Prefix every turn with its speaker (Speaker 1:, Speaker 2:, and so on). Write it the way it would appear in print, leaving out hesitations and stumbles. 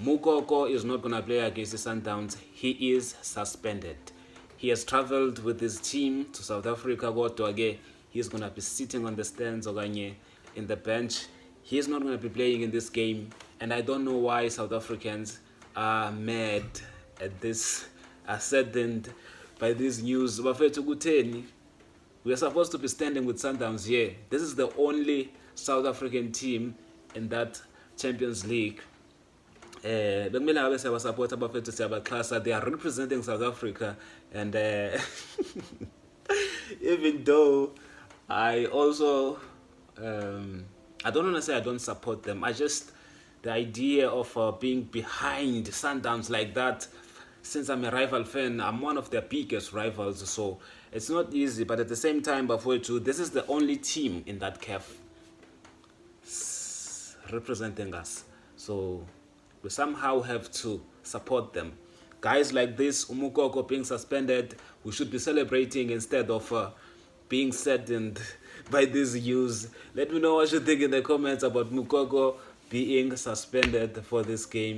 Speaker 1: Mukoko is not going to play against the Sundowns. He is suspended. He has traveled with his team to South Africa. He's going to be sitting on the stands in the bench. He is not going to be playing in this game. And I don't know why South Africans are mad at this, are saddened by this news. We are supposed to be standing with Sundowns here. This is the only South African team in that Champions League. They are representing South Africa, and even though I also I don't want to say I don't support them, the idea of being behind Sundowns like that, since I'm a rival fan, I'm one of their biggest rivals, so it's not easy. But at the same time, this is the only team in that CAF representing us, so we somehow have to support them. Guys like this, Mukoko being suspended, we should be celebrating instead of being saddened by this news. Let me know what you think in the comments about Mukoko being suspended for this game.